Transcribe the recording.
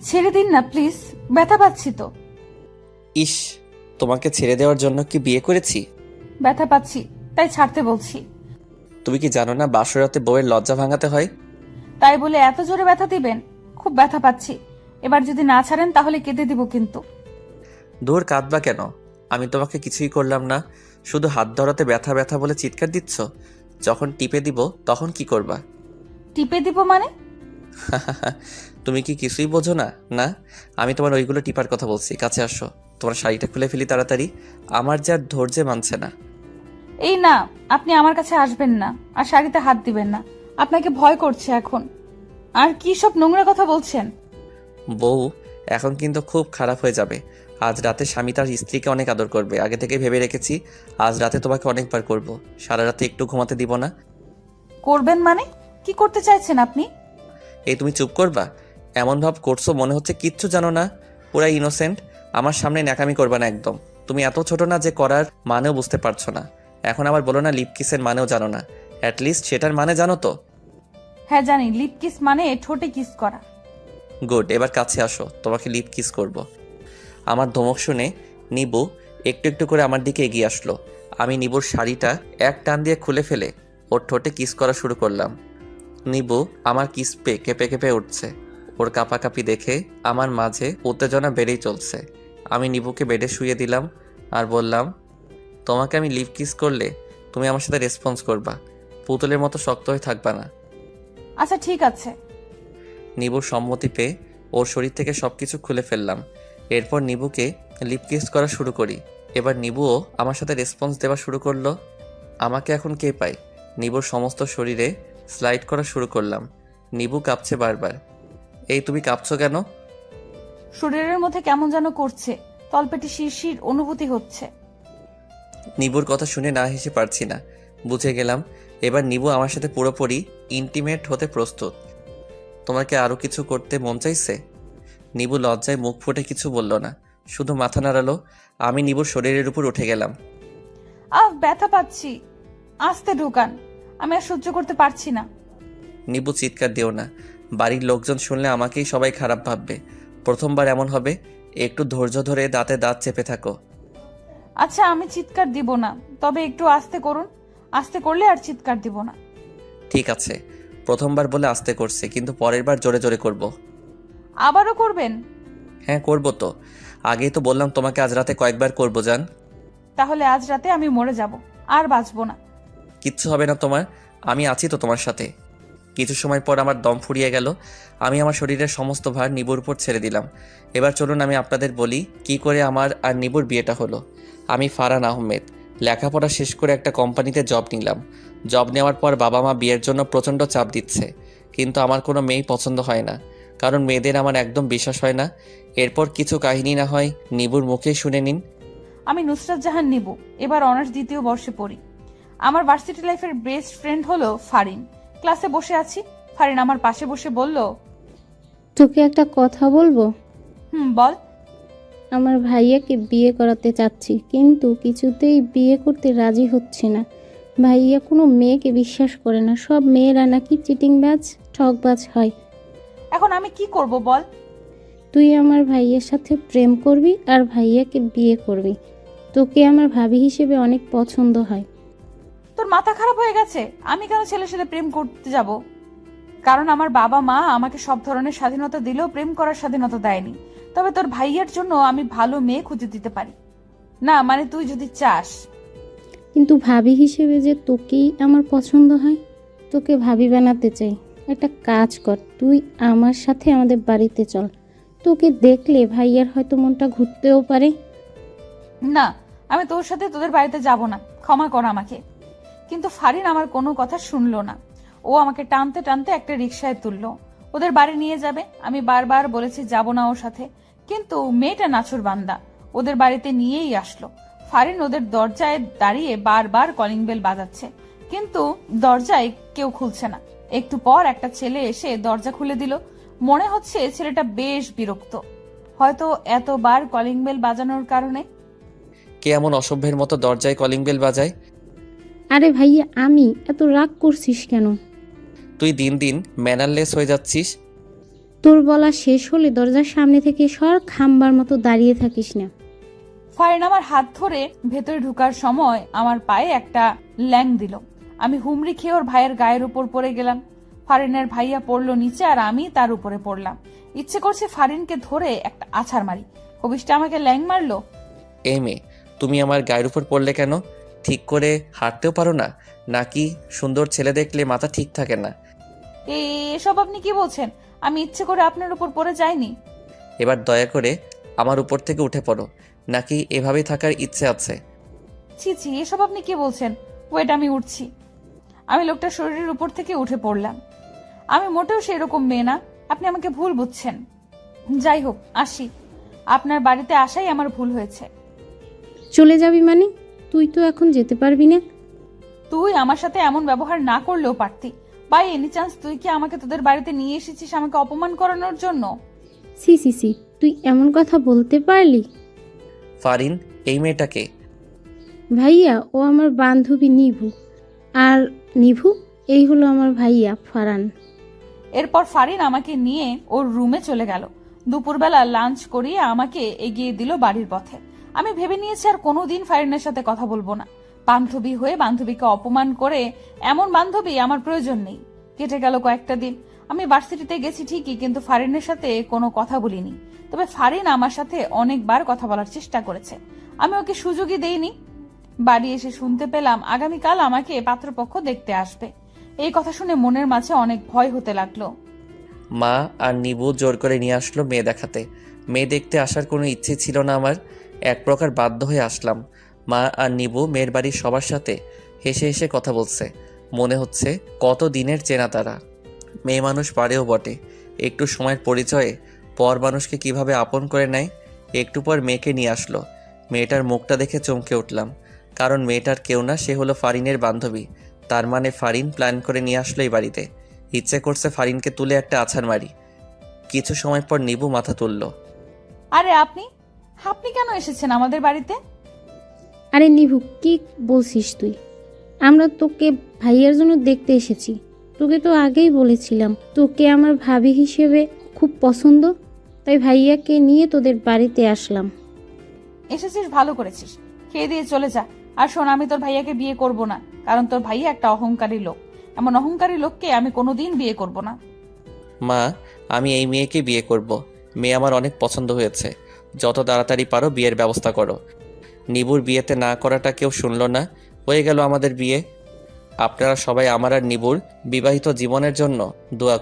ছেড়ে দিন না প্লিজ, ব্যথা পাচ্ছি তো। ইস, তোমাকে ছেড়ে দেওয়ার জন্য কি বিয়ে করেছি? ব্যথা পাচ্ছি, তাই ছাড়তে বলছি। তুমি কি জানো না বাসরাতে বউয়ের লজ্জা ভাঙাতে হয়? তাই বলে এত জোরে ব্যথা দিবেন? খুব ব্যথা পাচ্ছি, এবার যদি না ছাড়েন তাহলে কেটে দিব কিন্তু। দূর, কাঁদবা কেন? আমি তোমাকে কিছুই করলাম না, শুধু হাত ধরাতে ব্যথা ব্যথা বলে চিৎকার দিচ্ছ। যখন টিপে দিব তখন কি করবা? টিপে দিব মানে? তুমি কি কিছুই বোঝো না? না, আমি তোমার ওইগুলো টিপার কথা বলছি। কাছে আসো, তোমার শাড়িটা খুলে ফেলি তাড়াতাড়ি। আমার যা ধৈর্যে মানছে না। এই না, আপনি আমার কাছে আসবেন না, আর শাড়িতে হাত দিবেন না। আপনাকে ভয় করছে এখন। আর কি সব নোংরা কথা বলছেন? বউ, এখন কিন্তু খুব খারাপ হয়ে যাবে। আজ রাতে স্বামী তার স্ত্রীকে অনেক আদর করবে, আগে থেকে ভেবে রেখেছি। আজ রাতে তোমাকে অনেকবার করব, সারা রাতে একটু ঘুমাতে দিব না। করবেন মানে? কি করতে চাইছেন আপনি? এই তুমি চুপ করবা? এমন ভাব করছো মনে হচ্ছে কিচ্ছু জানো না, পুরা ইনোসেন্ট। আমার সামনে ন্যাকামি করবা না একদম। তুমি এত ছোট না যে করার মানেও বুঝতে পারছো না। এখন আবার বলো না লিপ কিসের মানেও জানো না। অ্যাটলিস্ট সেটার মানে জানো তো? হ্যাঁ জানি, লিপ কিস মানে ঠোঁটে কিস করা। গুড, এবার কাছে আসো, তোমাকে লিপ কিস করব। আমার ধমক শুনে নিবু একটু একটু করে আমার দিকে এগিয়ে আসলো। আমি নিবুর শাড়িটা এক টান দিয়ে খুলে ফেলে ওর ঠোঁটে কিস করা শুরু করলাম। নিবু আমার কিস পেয়ে কেঁপে কেঁপে উঠছে। ওর কাঁপাকাঁপি দেখে আমার মাঝে উত্তেজনা বেড়েই চলছে। আমি নিবুকে বেডে শুয়ে দিলাম আর বললাম, তোমাকে আমি লিপ কিস করলে তুমি আমার সাথে রেসপন্স করবা, পুতুলের মতো শক্ত হয়ে থাকবা না। আচ্ছা ঠিক আছে। নিবুর সম্মতি পেয়ে ওর শরীর থেকে সবকিছু খুলে ফেললাম। এরপর নিবুকে লিপ কিস করা শুরু করি। এবার নিবুও আমার সাথে রেসপন্স দেওয়া শুরু করলো। আমাকে এখন কে পায়? নিবুর সমস্ত শরীরে স্লাইড করা শুরু করলাম। নিবু কাঁপছে বারবার। এই তুমি কাঁপছো কেন? শরীরের মধ্যে কেমন যেন করছে, তলপেটে শিরশির অনুভূতি হচ্ছে। নিবুর কথা শুনে না হেসে পারছি না। বুঝে গেলাম এবার নিবু আমার সাথে পুরোপুরি ইন্টিমেট হতে প্রস্তুত। তোমার কি আরও কিছু করতে মন চাইছে? নিবু লজ্জায় মুখ ফুটে কিছু বলল না, শুধু মাথা নাড়ালো। আমি নিবুর শরীরের উপর উঠে গেলাম। ব্যথা পাচ্ছি, আস্তে ঢোকান, আমি আর সহ্য করতে পারছি না। নিবু চিৎকার দিও না, বাড়ির লোকজন শুনলে আমাকেই সবাই খারাপ ভাববে। প্রথমবার এমন হবে, একটু ধৈর্য ধরে দাঁতে দাঁত চেপে থাকো। আচ্ছা আমি চিৎকার দিব না, তবে একটু আস্তে করুন। আস্তে করলে আর চিৎকার দিব না। ঠিক আছে, প্রথমবার বলে আস্তে করছে, কিন্তু পরের বার জোরে জোরে করব। আবারও করবেন? হ্যাঁ করব তো, আগেই তো বললাম তোমাকে আজ রাতে কয়েকবার করবো জান। তাহলে আজ রাতে আমি মরে যাব, আর বাঁচবো না। কিচ্ছু হবে না তোমার, আমি আছি তো তোমার সাথে। কিছু সময় পর আমার দম ফুরিয়ে গেল। আমি আমার শরীরের সমস্ত ভার নিবুর উপর ছেড়ে দিলাম। এবার চলুন আমি আপনাদের বলি কি করে আমার আর নিবুর বিয়েটা হলো। আমি ফারহান আহমেদ, লেখাপড়া শেষ করে একটা কোম্পানিতে জব নিলাম। জব নেওয়ার পর বাবা মা বিয়ের জন্য প্রচণ্ড চাপ দিচ্ছে, কিন্তু আমার কোনো মেয়েই পছন্দ হয় না, কারণ মেয়েদের আমার একদম বিশ্বাস হয় না। এরপর কিছু কাহিনী না হয় নিবুর মুখেই শুনে নিন। আমি নুসরাত জাহান নিবু, এবার অনার্স দ্বিতীয় বর্ষে পড়ি। আমার ভার্সিটি লাইফের বেস্ট ফ্রেন্ড হলো ফারিন। ক্লাসে বসে আছি, ফারিন আমার পাশে বসে বলল, তোকে একটা কথা বলবো? বল। আমার ভাইয়াকে বিয়ে করাতে চাচ্ছি, কিন্তু কিছুতেই বিয়ে করতে রাজি হচ্ছে না। ভাইয়া কোনো মেয়েকে বিশ্বাস করে না, সব মেয়েরা নাকি চিটিংবাজ ঠকবাজ হয়। এখন আমি কি করব বল? তুই আমার ভাইয়ের সাথে প্রেম করবি আর ভাইয়াকে বিয়ে করবি। তোকে আমার ভাবি হিসেবে অনেক পছন্দ হয়। তোর মাথা খারাপ হয়ে গেছে? আমি কেন ছেলের সাথে প্রেম করতে যাব? কারণ আমার বাবা মা আমাকে সব ধরনের স্বাধীনতা দিলেও প্রেম করার স্বাধীনতা দেয়নি। তবে তোর ভাইয়ের জন্য আমি ভালো মেয়ে খুঁজে দিতে পারি। না মানে তুই যদি চাস। কিন্তু ভাবি হিসেবে যে তোকেই আমার পছন্দ হয়, তোকে ভাবি বানাতে চাই। একটা কাজ কর, তুই আমার সাথে আমাদের বাড়িতে চল। তোকে দেখলে ভাইয়ার হয়তো মনটা ঘুরতেও পারে। না, আমি তোর সাথে তোদের বাড়িতে যাব না, ক্ষমা কর আমাকে। কিন্তু ফারিন আমার কোনো কথা শুনলো না। ও আমাকে টানতে টানতে একটা রিকশায় তুললো, ওদের বাড়ি নিয়ে যাবে। আমি বারবার বলেছি যাব না ওর সাথে, কিন্তু মেয়েটা নাছুর বান্দা ওদের বাড়িতে নিয়েই আসলো। ফারিন ওদের দরজায় দাঁড়িয়ে বারবার কলিং বেল বাজাচ্ছে, কিন্তু দরজায় কেউ খুলছে না। একটু পর একটা ছেলে এসে দরজা খুলে দিল। মনে হচ্ছে ছেলেটা বেশ বিরক্ত, হয়তো এতবার কলিং বেল বাজানোর কারণে। কে এমন অসভ্যের মতো দরজায় কলিং বেল বাজায়? আরে ভাইয়া, এত রাগ করছিস কেন? তুই দিন দিন ম্যানারলেস হয়ে যাচ্ছিস। তোর বলা শেষ হলে দরজার সামনে থেকে সর, খাম্বার মতো দাঁড়িয়ে থাকিস না। ফারিন আমার হাত ধরে ভেতরে ঢুকার সময় আমার পায়ে একটা ল্যাং দিল। আমি হুমড়ি খেয়ে ওর ভাইয়ের গায়ের উপর পড়ে গেলাম। ফারিনের ভাইয়া পড়লো নিচে আর আমি তার উপরে পড়লাম। ইচ্ছে করছে ফারিনকে ধরে একটা আছাড় মারি। কবিষ্টা আমাকে ল্যাং মারলো। এই মেয়ে, তুমি আমার গায়ের উপর পড়লে কেন? ঠিক করে হাঁটতেও পারো না নাকি? সুন্দর ছেলে দেখলে মাথা ঠিক থাকে না? এসব আপনি কি বলছেন? আমি ইচ্ছে করে আপনার উপর পড়ে যাইনি। এবার দয়া করে আমার উপর থেকে উঠে পড়ো, নাকি এভাবেই থাকার ইচ্ছে আছে? ছি ছি, এসব আপনি কি বলছেন? ওয়েট, আমি উঠছি। আমি লোকটার শরীরের উপর থেকে উঠে পড়লাম। আমি মোটেও সেরকম মেয়ে না, আপনি আমাকে ভুল বুঝছেন। যাই হোক, আসি। আপনার বাড়িতে আসাই আমার ভুল হয়েছে। চলে যাবি মানে? তুই তো এখন যেতে পারবি না। তুই আমার সাথে এমন ব্যবহার না করলেও পারতি। বাই এনি চান্স তুই কি আমাকে তোদের বাড়িতে নিয়ে এসেছিস আমাকে অপমান করানোর জন্য? সি সি সি, তুই এমন কথা বলতে পারলি? ফারিন, এই মেয়েটাকে? ভাইয়া, ও আমার বান্ধবী নিভু। আর নিভু, এই হলো আমার ভাইয়া ফারান। এরপর ফারিন আমাকে নিয়ে ওর রুমে চলে গেল। দুপুরবেলা লাঞ্চ করিয়ে আমাকে এগিয়ে দিল বাড়ির পথে। আমি ভেবে নিয়েছি আর কোনোদিন ফারিনের সাথে কথা বলবো না। বান্ধবী হয়ে বান্ধবীকে অপমান করে এমন বান্ধবী আমার প্রয়োজন নেই। কেটে গেল কয়েকটা দিন। আমি ভার্সিটিতে গেছি ঠিকই, কিন্তু ফারিনের সাথে কোনো কথা বলিনি। তবে ফারিন আমার সাথে অনেকবার কথা বলার চেষ্টা করেছে, আমি ওকে সুযোগই দেইনি। বাড়ি এসে শুনতে পেলাম আগামীকাল আমাকে পাত্রপক্ষ দেখতে আসবে। এই কথা শুনে মনের মাঝে অনেক ভয় হতে লাগলো। মা আর নিবু জোর করে নিয়ে আসলো মেয়ে দেখাতে। মেয়ে দেখতে আসার কোনো ইচ্ছে ছিল না আমার, এক প্রকার বাধ্য হয়ে আসলাম। মা আর নিবু মেয়ের বাড়ির সবার সাথে হেসে হেসে কথা বলছে, মনে হচ্ছে কত দিনের চেনা তারা। মেয়ে মানুষ পারেও বটে, একটু সময়ের পরিচয়ে পর মানুষকে কিভাবে আপন করে নেয়। একটু পর মেয়েকে নিয়ে আসলো। মেয়েটার মুখটা দেখে চমকে উঠলাম, কারণ মেয়েটার কেউ না, সে হলো ফারিনের বান্ধবী। তার মানে ফারিন প্ল্যান করে নিয়ে আসলো এই বাড়িতে। ইচ্ছে করছে ফারিনকে তুলে একটা আছাড় মারি। কিছু সময় পর নিবু মাথা তুলল। আরে আপনি আপনি কেন এসেছেন আমাদের বাড়িতে? আরে নিভু, কি বলছিস তুই? আমরা তোকে ভাইয়ার জন্য দেখতে এসেছি। তোকে তো আগেই বলেছিলাম তোকে আমার ভাবি হিসেবে খুব পছন্দ, তাই ভাইয়াকে নিয়ে তোদের বাড়িতে আসলাম। এসেছিস ভালো করেছিস, খেয়ে দিয়ে চলে যা। আর শোন, আমি তোর ভাইয়াকে বিয়ে করব না, কারণ তোর ভাইয়া একটা অহংকারী লোক। এমন অহংকারী লোককে আমি কোনোদিন বিয়ে করব না। মা, আমি এই মেয়েকে বিয়ে করব। মেয়ে আমার অনেক পছন্দ হয়েছে, যত তাড়াতাড়ি পারো বিয়ের ব্যবস্থা করো। নিবুর বিয়েতে না করাটা কেউ শুনল না, হয়ে গেল আমাদের বিয়ে। আপনারা সবাই আমার আর নিবুর বিবাহিত জীবনের জন্য দোয়া